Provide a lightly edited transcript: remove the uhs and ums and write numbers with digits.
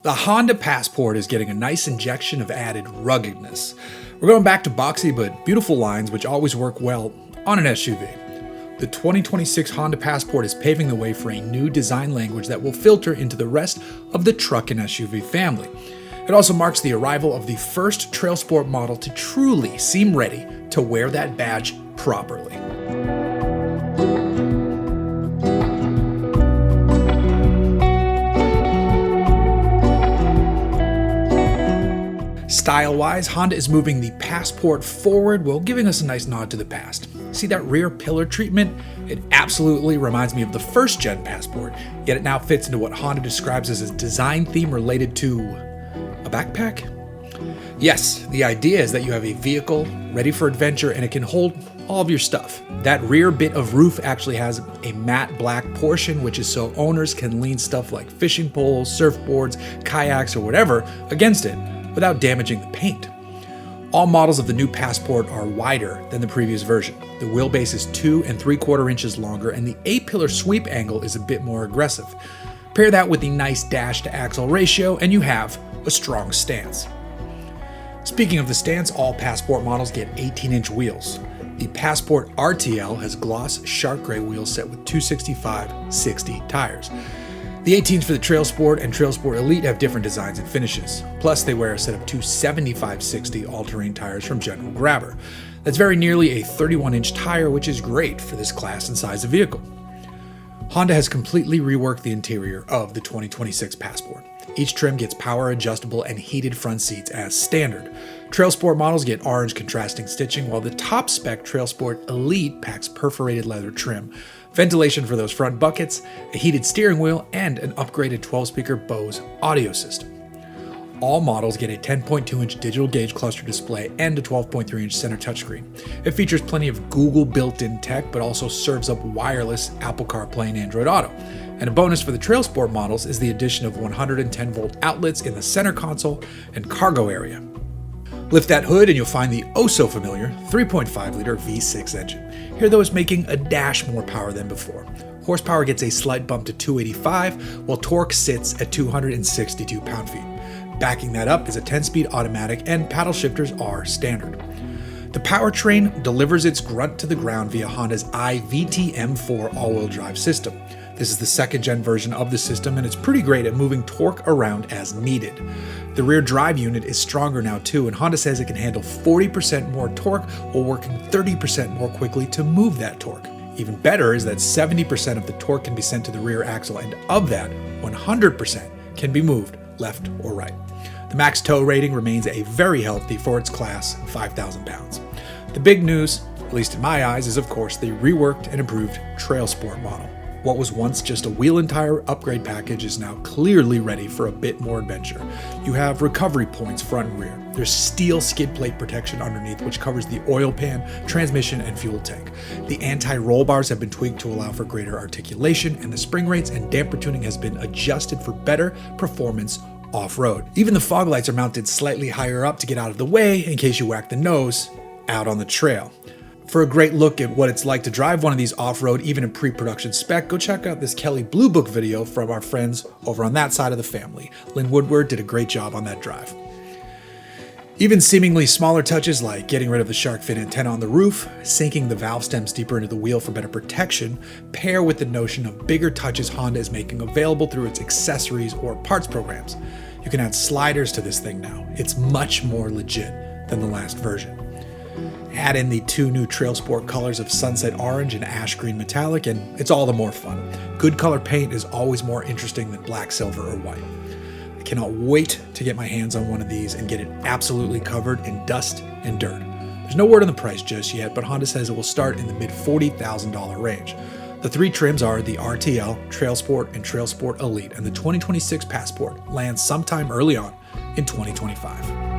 The Honda Passport is getting a nice injection of added ruggedness. We're going back to boxy but beautiful lines which always work well on an SUV. The 2026 Honda Passport is paving the way for a new design language that will filter into the rest of the truck and SUV family. It also marks the arrival of the first Trailsport model to truly seem ready to wear that badge properly. Style-wise, Honda is moving the Passport forward while giving us a nice nod to the past. See that rear pillar treatment? It absolutely reminds me of the first-gen Passport, yet it now fits into what Honda describes as a design theme related to a backpack? Yes, the idea is that you have a vehicle ready for adventure and it can hold all of your stuff. That rear bit of roof actually has a matte black portion, which is so owners can lean stuff like fishing poles, surfboards, kayaks, or whatever against it without damaging the paint. All models of the new Passport are wider than the previous version. The wheelbase is 2 3/4 inches longer and the A-pillar sweep angle is a bit more aggressive. Pair that with the nice dash to axle ratio and you have a strong stance. Speaking of the stance, all Passport models get 18-inch wheels. The Passport RTL has gloss shark gray wheels set with 265/60 tires. The 18s for the Trailsport and Trailsport Elite have different designs and finishes. Plus, they wear a set of 275/60 all-terrain tires from General Grabber. That's very nearly a 31-inch tire, which is great for this class and size of vehicle. Honda has completely reworked the interior of the 2026 Passport. Each trim gets power adjustable and heated front seats as standard. Trailsport models get orange contrasting stitching, while the top spec Trailsport Elite packs perforated leather trim, ventilation for those front buckets, a heated steering wheel, and an upgraded 12-speaker Bose audio system. All models get a 10.2-inch digital gauge cluster display and a 12.3-inch center touchscreen. It features plenty of Google built-in tech, but also serves up wireless Apple CarPlay and Android Auto. And a bonus for the Trailsport models is the addition of 110-volt outlets in the center console and cargo area. Lift that hood and you'll find the oh-so-familiar 3.5-liter V6 engine. Here though, it's making a dash more power than before. Horsepower gets a slight bump to 285, while torque sits at 262 pound-feet. Backing that up is a 10-speed automatic and paddle shifters are standard. The powertrain delivers its grunt to the ground via Honda's iVT M4 all-wheel drive system. This is the second-gen version of the system and it's pretty great at moving torque around as needed. The rear drive unit is stronger now too, and Honda says it can handle 40% more torque while working 30% more quickly to move that torque. Even better is that 70% of the torque can be sent to the rear axle, and of that, 100% can be moved left or right. The max tow rating remains a very healthy for its class, 5,000 pounds. The big news, at least in my eyes, is of course the reworked and improved Trailsport model. What was once just a wheel and tire upgrade package is now clearly ready for a bit more adventure. You have recovery points front and rear. There's steel skid plate protection underneath, which covers the oil pan, transmission, and fuel tank. The anti-roll bars have been tweaked to allow for greater articulation, and the spring rates and damper tuning has been adjusted for better performance off-road. Even the fog lights are mounted slightly higher up to get out of the way in case you whack the nose out on the trail. For a great look at what it's like to drive one of these off-road, even in pre-production spec, go check out this Kelly Blue Book video from our friends over on that side of the family. Lynn Woodward did a great job on that drive. Even seemingly smaller touches like getting rid of the shark fin antenna on the roof, sinking the valve stems deeper into the wheel for better protection, pair with the notion of bigger touches Honda is making available through its accessories or parts programs. You can add sliders to this thing now. It's much more legit than the last version. Add in the 2 new Trailsport colors of sunset orange and ash green metallic, and it's all the more fun. Good color paint is always more interesting than black, silver, or white. I cannot wait to get my hands on one of these and get it absolutely covered in dust and dirt. There's no word on the price just yet, but Honda says it will start in the mid $40,000 range. The 3 trims are the RTL, Trailsport, and Trailsport Elite, and the 2026 Passport lands sometime early on in 2025.